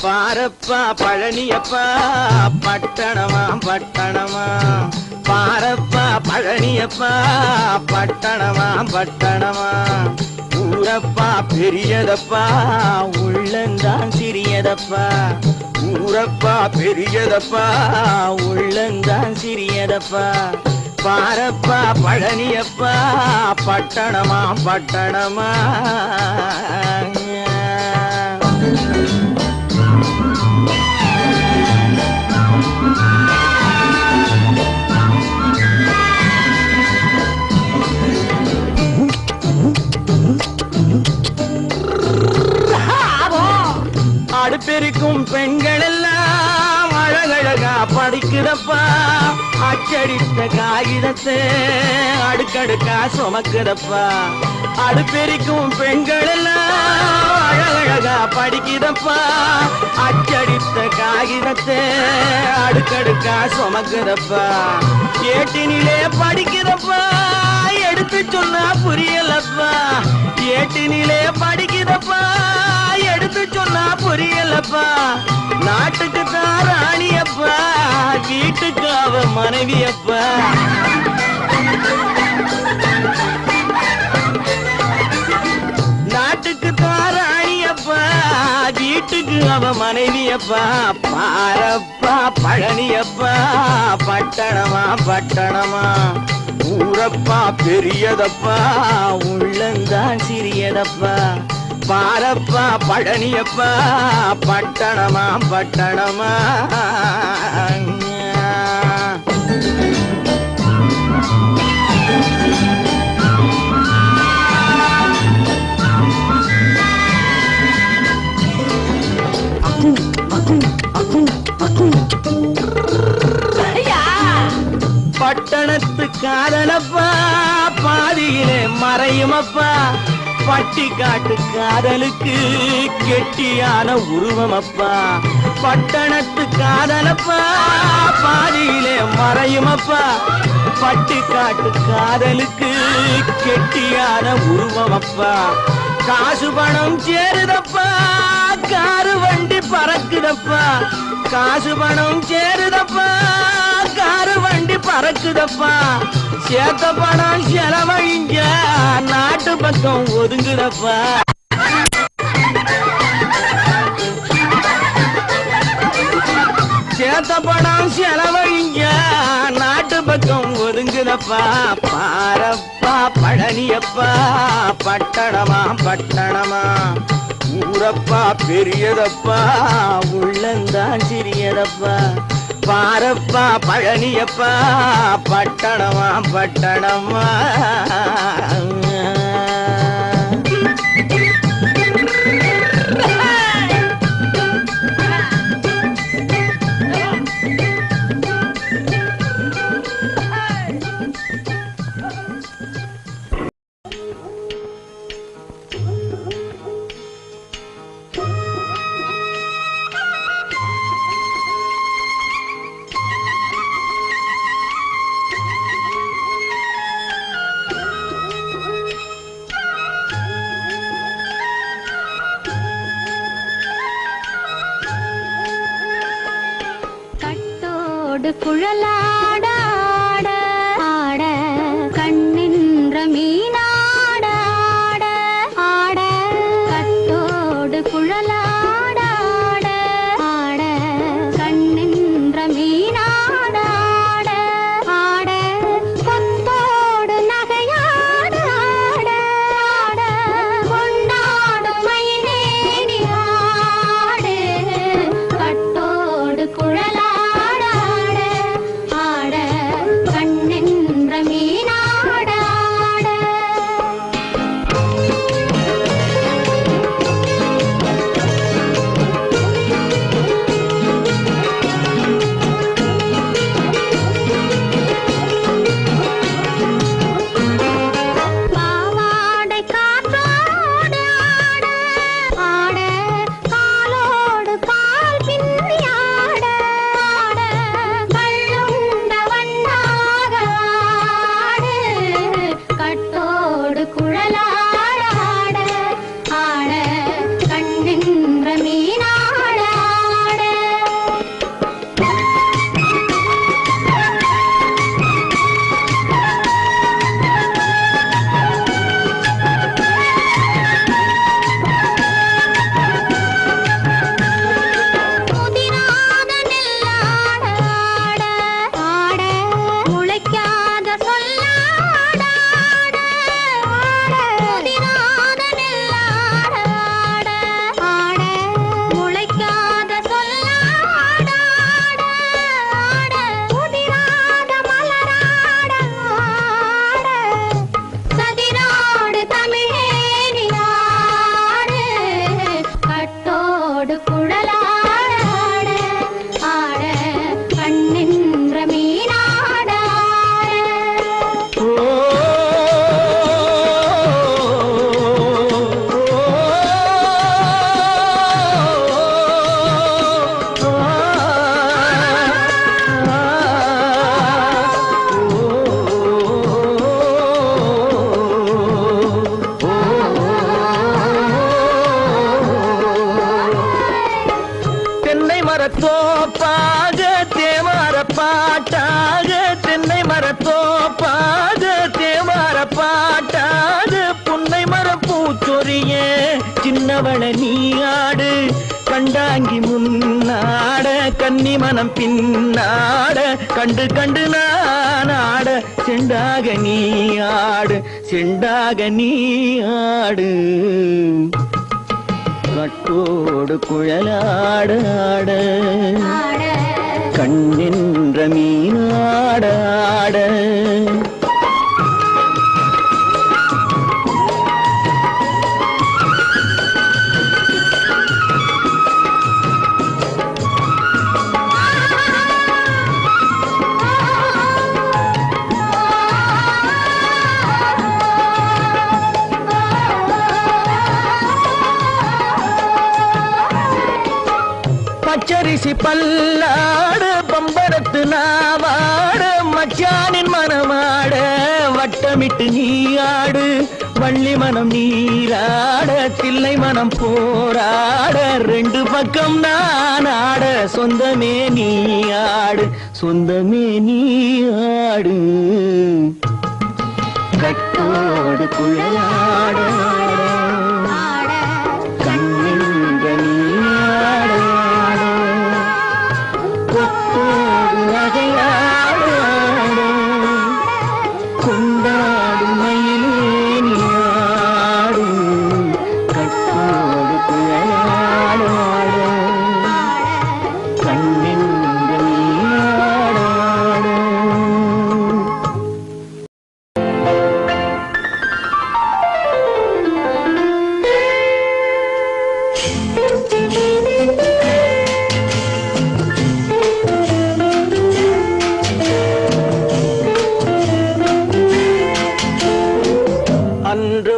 பாரப்பா பழனியப்பா பட்டணமா பட்டணமா பாரப்பா பழனியப்பா பட்டணமா பட்டணமா ஊரப்பா பெரியதப்பா உள்ளந்தான் சிறியதப்பா ஊரப்பா பெரியதப்பா உள்ளந்தான் சிறியதப்பா பாரப்பா பழனியப்பா பட்டணமா பட்டணமா அடுப்பெருக்கும் பெண்கள் எல்லாம் அழகழகா படிக்கிறப்பா அச்சடித்த காகிதத்தை அடுக்கடுக்கா சுமக்கிறப்பா அடுப்பெருக்கும் பெண்கள் எல்லாம் அழகழகா படிக்கிறப்பா அச்சடித்த காகிதத்தை அடுக்கடுக்கா சுமக்கிறப்பா ஏட்டினிலே படிக்கிறப்பா எடுத்து சொன்னா புரியலப்பா ஏட்டினிலே படிக்கிறப்பா எடுத்து சொன்னா புரியலப்பா நாட்டுக்கு தான் ராணியப்பா வீட்டுக்கு அவ மனைவியப்பா நாட்டுக்கு தான் ராணியப்பா வீட்டுக்கு அவ மனைவியப்பா பாரப்பா பழனியப்பா பட்டணமா பட்டணமா ஊரப்பா பெரியதப்பா உள்ளந்தான் சிறியதப்பா பாரப்பா பழனியப்பா பட்டணமா பட்டணமா பட்டணத்து காதலப்பா பாதியிலே மறையுமப்பா பட்டி காட்டு காதலுக்கு கெட்டியான உருவமப்பா பட்டணத்து காதலப்பா பாதியிலே மறையுமப்பா பட்டி காட்டு காதலுக்கு கெட்டியான உருவமப்பா காசு பணம் சேருதப்பா காரு வண்டி பறக்குதப்பா காசு பணம் சேருதப்பா காரு வண்டி பறக்குதப்பா சேத்த பணம் செலவழிஞ்ச நாட்டு பக்கம் ஒதுங்குதப்பா சேத்த பணம் செலவழிஞ்ச நாட்டு பக்கம் ஒதுங்குதப்பா பாரப்பா பழனியப்பா பட்டணமா பட்டணமா ஊரப்பா பெரியதப்பா உள்ளந்தான் சிறியதப்பா பாரப்பா பழனியப்பா பட்டணமா பட்டணமா குழலாட ஆட கண்ணின்ற மீனாட ஆட கட்டோடு குழலாட ஆட கண்ணின்ற மீனாட ஆட கொத்தோடு நகையாட ஆட கொண்டாடும் மயிலேறி ஆடு கட்டோடு குழலாட ஆட கண்ணென்ற மீனாட மரத்தோப்பாக தேவார பாட்டாக தென்னை மரத்தோப்பாக தேவார பாட்டாக புன்னை மரப்பூச்சொரிய சின்னவள நீ ஆடு கண்டாங்கி முன்னாட கன்னி மனம் பின்னாட கண்டு கண்டு நான் ஆட செண்டாக நீ ஆடு செண்டாக நீ ஆடு கட்டோடு குழலாட ஆட கண்ணென்ற மீனாட ஆட பச்சரிசி பல்லாட பம்பரத்து நாவாட மச்சானின் மனமாட வட்டமிட்டு நீயாடு வள்ளி மனம் நீராட தில்லை மனம் போராட ரெண்டு பக்கம் நான் ஆட சொந்தமே நீயாடு சொந்தமே நீயாடு கட்டோடு குழலாட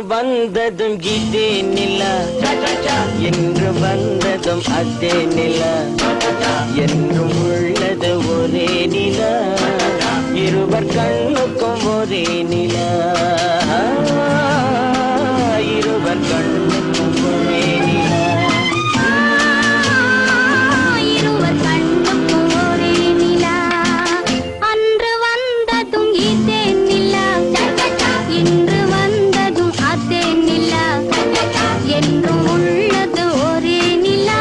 வந்ததும் இதே நிலா என்று வந்ததும் அதே நிலா என்றும் உள்ளது ஒரே நிலா இருவர் கண்ணுக்கும் ஒரே நிலா இருவர் கண்ணுக்கும் ஒரே நிலா இருவர் கண்ணுக்கும் ஒரே நிலா அன்று வந்ததும் இதே நிலா இன்று வந்ததும் அதே நிலா என்றும் உள்ளது ஒரே நிலா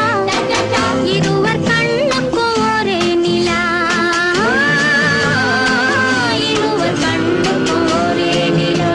இருவர் கண்ணுக்கும் ஒரே நிலா இருவர் கண்ணுக்கும் ஒரே நிலா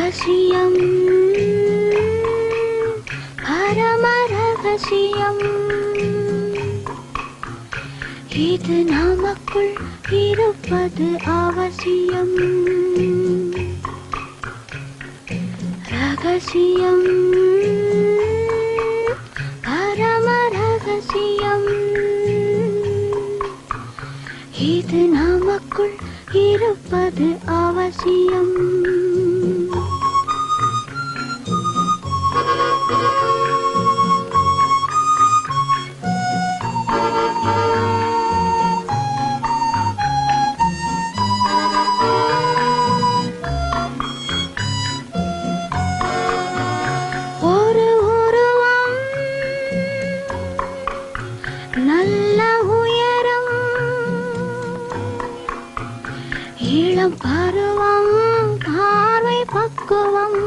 ரகசியம் பரம ரகசியம் இது நமக்குள் இருப்பது அவசியம் ரகசியம் பரம ரகசியம் இது நமக்குள் இருப்பது அவசியம் ஒரு உருவம் நல்ல உயரம் இளம் பருவம் பார்வை பக்குவம்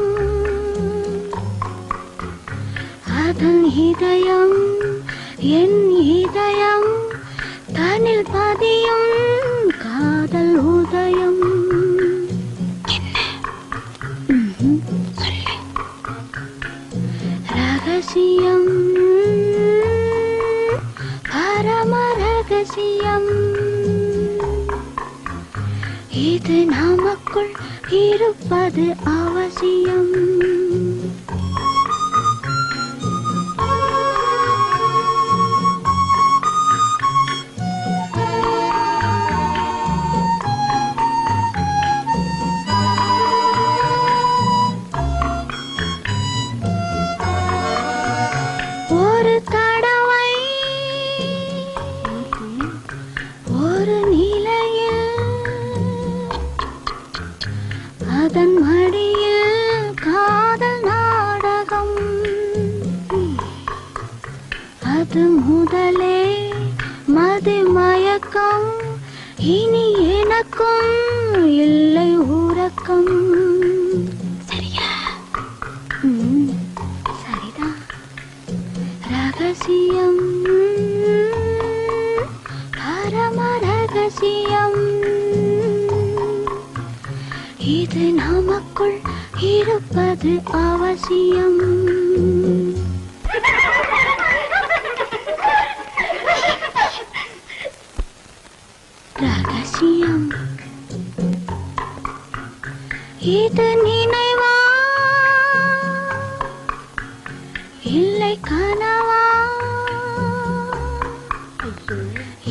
அதன் இதயம் என் இதயம் தனில் பதியும் காதல் உதயம் ரகசியம் பரம ரகசியம் இது நமக்குள் இருப்பது அவசியம் ஒரு தடவை ஒரு நிலையில் அதன் மடியில் காதல் நாடகம் அது முதலே மதி மயக்கம் இனி எனக்கும் இல்லை உறக்கம் சரியா சரிதான் ரகசியம் பரம ரகசியம் இது நமக்குள் இருப்பது அவசியம் ரகசியம் இது நினைவா இல்லை கனவா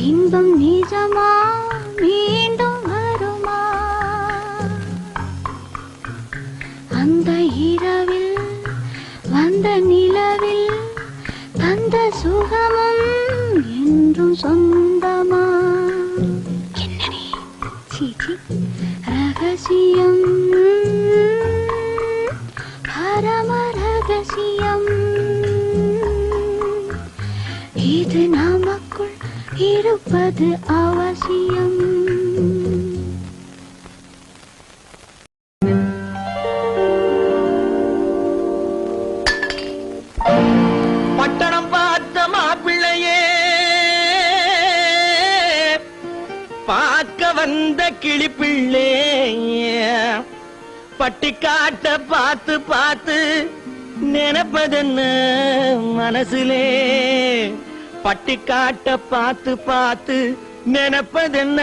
இன்பம் நிஜமா மீண்டும் வருமா அந்த இரவில் வந்த நிலவில் தந்த சுகமும் என்றும் சொந்தமா என்னடி சீச்சி ரகசியம் பரம ரகசியம் இது நமக்குள் இருப்பது அவசியம் பட்டணம் பார்த்த மாப்பிள்ளையே பார்க்க வந்த கிளிப்பிள்ளே பட்டிக்காட்ட பார்த்து பார்த்து நினைப்பதென்ன மனசுலே பட்டிக்காட்ட பார்த்து பார்த்து நினைப்பதென்ன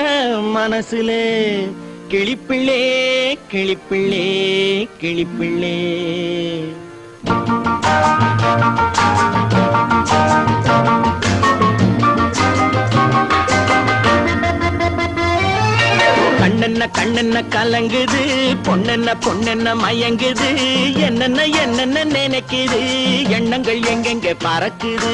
மனசுலே கிளிப்பிள்ளே கிளிப்பிள்ளே கிளிப்பிள்ளே கண்ணென்ன கண்ணென்ன கலங்குது பொண்ணென்ன பொண்ணென்ன மயங்குது என்னென்ன என்னென்ன நினைக்குது எண்ணங்கள் எங்கெங்க பறக்குது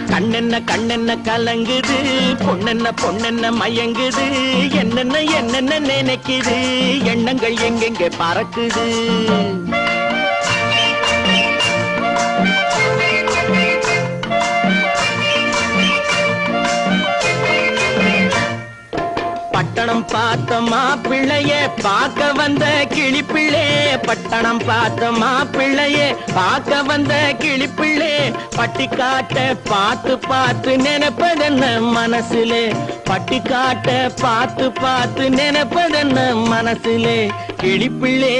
கண்ணென்ன கண்ணென்ன கலங்குது பொண்ணென்ன பொண்ணென்ன மயங்குது என்னென்ன என்னென்ன நினைக்குது எண்ணங்கள் எங்கெங்க பறக்குது பட்டணம் பார்த்த மாப்பிள்ளையே பார்க்க வந்த கிளிப்பிள்ளே பட்டணம் பார்த்த மாப்பிள்ளையே பார்க்க வந்த கிளிப்பிள்ளே பட்டிக்காட்ட பார்த்து பார்த்து நினைப்பதென்ன நினைப்பதென்ன மனசுலே பட்டிக்காட்ட பார்த்து பார்த்து நினைப்பதென்ன மனசுலே கிளிப்பிள்ளே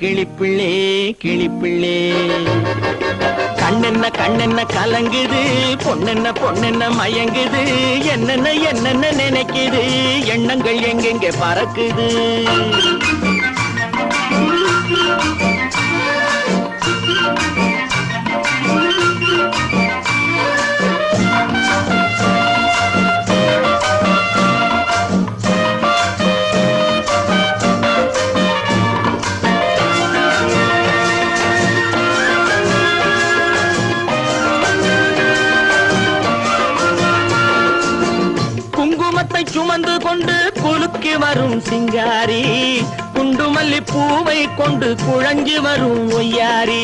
கிளிப்பிள்ளே கிளிப்பிள்ளே கண்ணென்ன கண்ணென்ன கலங்குது பொண்ணென்ன பொண்ணென்ன மயங்குது என்னென்ன என்னென்ன நினைக்குது எண்ணங்கள் எங்கெங்கே பறக்குது குங்குமத்தை சுமந்து கொண்டு குலுக்கி வரும் சிங்காரி குண்டுமல்லி பூவை கொண்டு குழஞ்சி வரும் ஒய்யாரி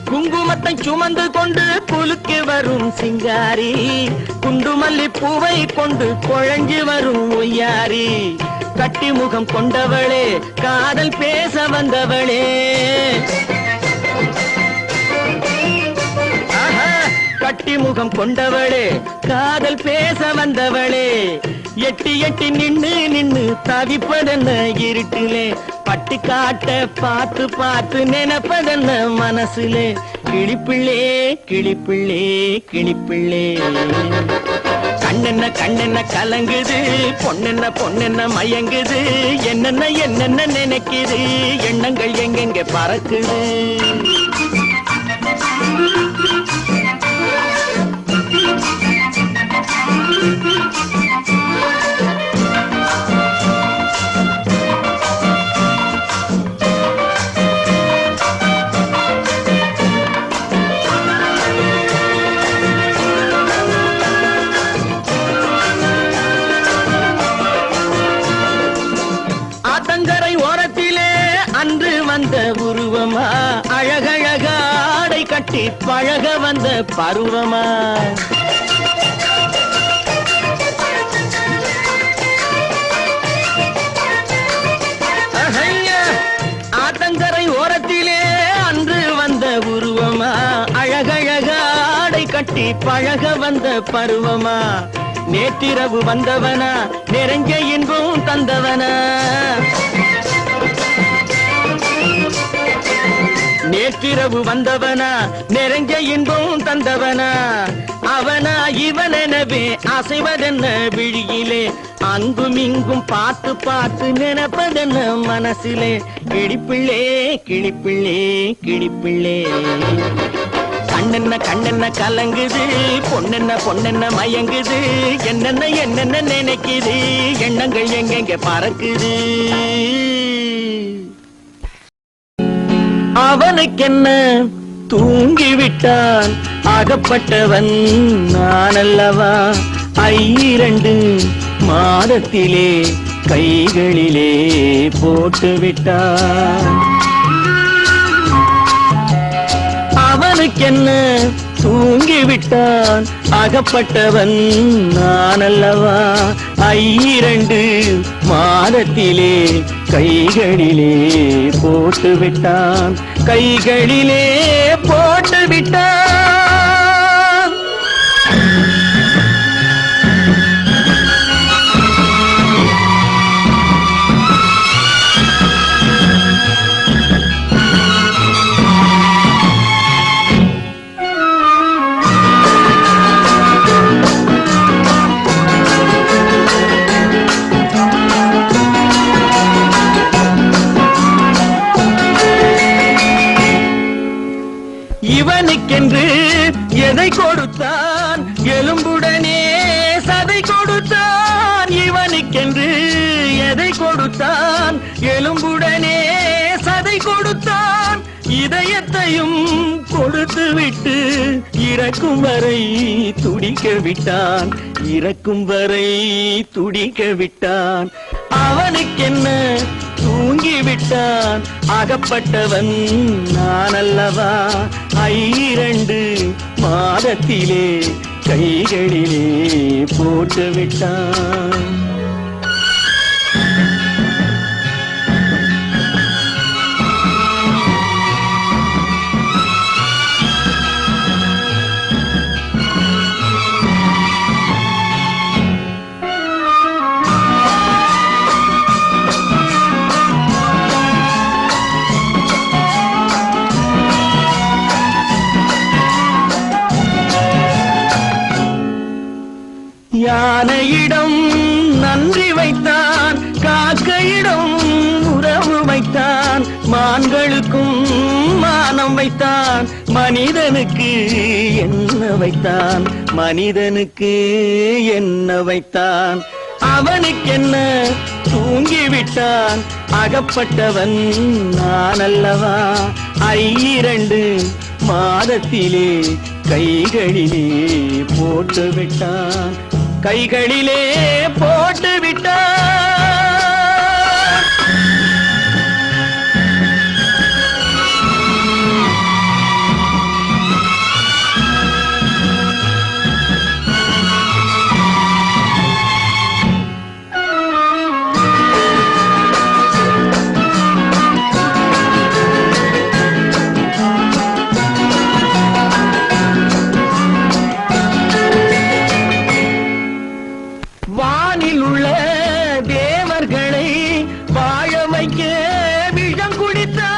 குங்குமத்தை சுமந்து கொண்டு குலுக்கி வரும் சிங்காரி குண்டுமல்லி பூவை கொண்டு குழஞ்சி வரும் ஒய்யாரி கட்டி முகம் கொண்டவளே காதல் பேச வந்தவளே கட்டி முகம் கொண்டவளே காதல் பேச வந்தவளே எட்டி எட்டி நின்னு நின்னு தவிப்பதென்ன இருட்டிலே பட்டு காட்ட பார்த்து பார்த்து நினைப்பதென்ன மனசுலே கிளிப்பிள்ளே கிளிப்பிள்ளே கிளிப்பிள்ளே கண்ணென்ன கண்ணென்ன கலங்குது பொண்ணென்ன பொண்ணென்ன மயங்குது என்னென்ன என்னென்ன நினைக்குது எண்ணங்கள் எங்கெங்க பறக்குது ஆத்தங்கரை ஓரத்திலே அன்று வந்த உருவமா அழகழக ஆடை கட்டி பழக வந்த பருவமா ஆத்தங்கரை ஓரத்திலே அன்று வந்த உருவமா அழகழக ஆடை கட்டி பழக வந்த பருவமா நேற்றிரவு வந்தவனா நெருங்க இன்பம் தந்தவனா நேற்றிரவு வந்தவனா நெருங்க இன்பம் தந்தவனா அவனா இவனெனவே அசைவதென்ன விழியிலே அங்கும் இங்கும் பார்த்து பார்த்து நினைப்பதென்ன மனசிலே கிளிப்பிள்ளே கிளிப்பிள்ளே கிளிப்பிள்ளே கண்ணென்ன கண்ணென்ன கலங்குது பொண்ணென்ன பொண்ணென்ன மயங்குது என்னென்ன என்னென்ன நினைக்குது எண்ணங்கள் எங்கெங்க பறக்குது அவனுக்கென்ன தூங்கிவிட்டான் அகப்பட்டவன் நானல்லவா 2 மாதத்திலே கைகளிலே போட்டு விட்டான் அவனுக்கென்ன தூங்கிவிட்டான் அகப்பட்டவன் நானல்லவா 2 மாதத்திலே கைகளிலே போட்டு விட்டான் கைகளிலே போட்டு விட்டான் இவனுக்கென்று எதை கொடுத்தான் எலும்புடனே சதை கொடுத்தான் இவனுக்கென்று எதை கொடுத்தான் எலும்புடனே சதை கொடுத்தான் இதயத்தையும் கொடுத்து விட்டு இறக்கும் வரை துடிக்க விட்டான் இறக்கும் வரை துடிக்க விட்டான் அவனுக்கென்ன தூங்கிவிட்டான் அகப்பட்டவன் நானல்லவா 2 மாதத்திலே கைகளிலே போட்டு விட்டான் ஆனையிடம் நன்றி வைத்தான், காக்கையிடம் உறவு வைத்தான், மான்களுக்கும் மானம் வைத்தான், மனிதனுக்கு என்ன வைத்தான், மனிதனுக்கு என்ன வைத்தான். அவனுக்கென்ன தூங்கிவிட்டான், அகப்பட்டவன் நான் அல்லவா. 2 மாதத்திலே கைகளிலே போட்டு விட்டான், கைகளிலே போட்டு விட்டான். வானில் உள்ள தேவர்களை வாழ வைக்க விஷம் குடித்தான்.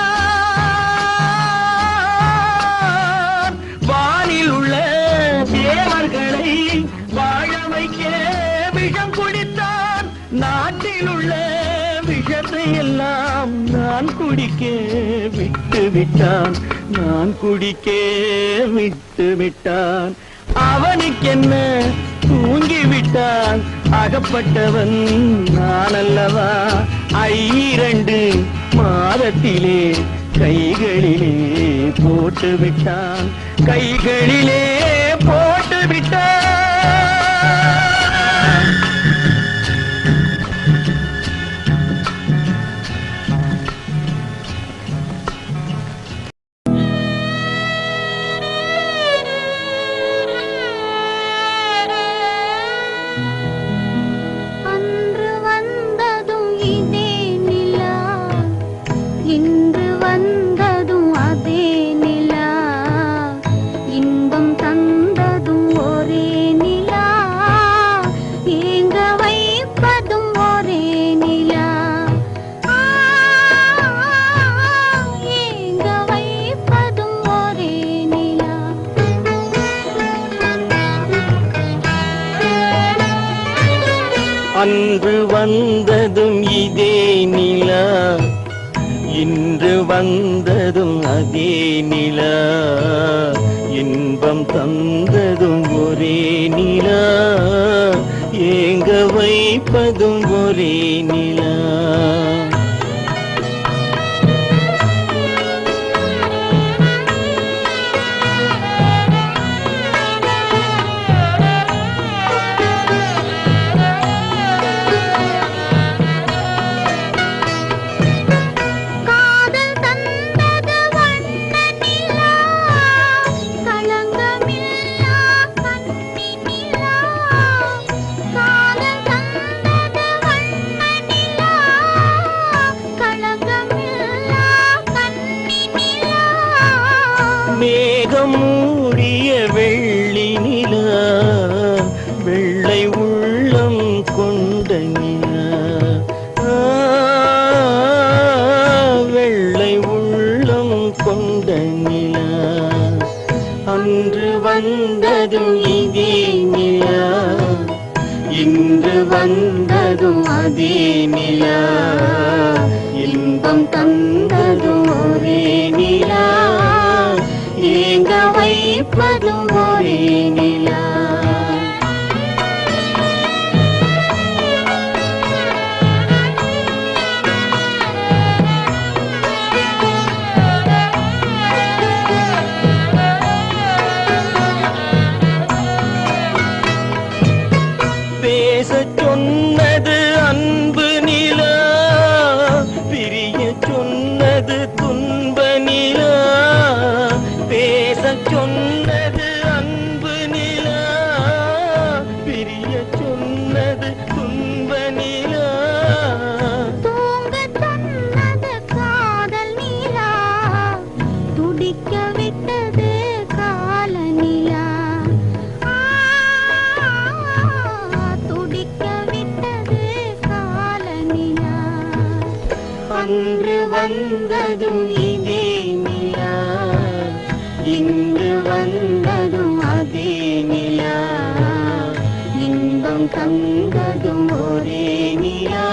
வானில் உள்ள தேவர்களை வாழ வைக்க விஷம் குடித்தான். நாட்டில் உள்ள விஷத்தை எல்லாம் நான் குடிக்க விட்டு விட்டான், நான் குடிக்க விட்டு விட்டான். அவனுக்கென்ன தூங்கிவிட்டான், அகப்பட்டவன் நான் அல்லவா. 2 மாதத்திலே கைகளிலே போட்டு விட்டான், கைகளிலே போட்டு விட்டான். அன்று வந்ததும் இதே நிலா, இன்று வந்ததும் அதே நிலா, இன்பம் தந்ததும் ஒரே நிலா, ஏங்க வைப்பதும் ஒரே நிலா. மேகம் மூடிய வெள்ளி நிலா, வெள்ளை உள்ளம் கொண்ட நிலா, வெள்ளை உள்ளம் கொண்ட நிலா. அன்று வந்ததும் இதே நிலா, இன்று வந்ததும் அதே நிலா, இன்பம் தந்ததும் ஒரே நிலா, ஏங்க வைப்பதும் ஒரே நிலா. பேசச் சொன்னது அன்பு நிலா, பிரிய சொன்னது துன்ப நிலா. பேசச் சொன்னது அன்பு நிலா, பிரிய சொன்னது துன்ப நிலா. தூங்கச் சொன்னது காதல் நிலா, துடிக்க விட்டது கால நிலா. துடிக்க விட்டது கால நிலா. அன்று வந்ததும் இதே நிலா, இன்று வந்ததும் அதே நிலா, இன்பம் தந்ததும் ஒரே நிலா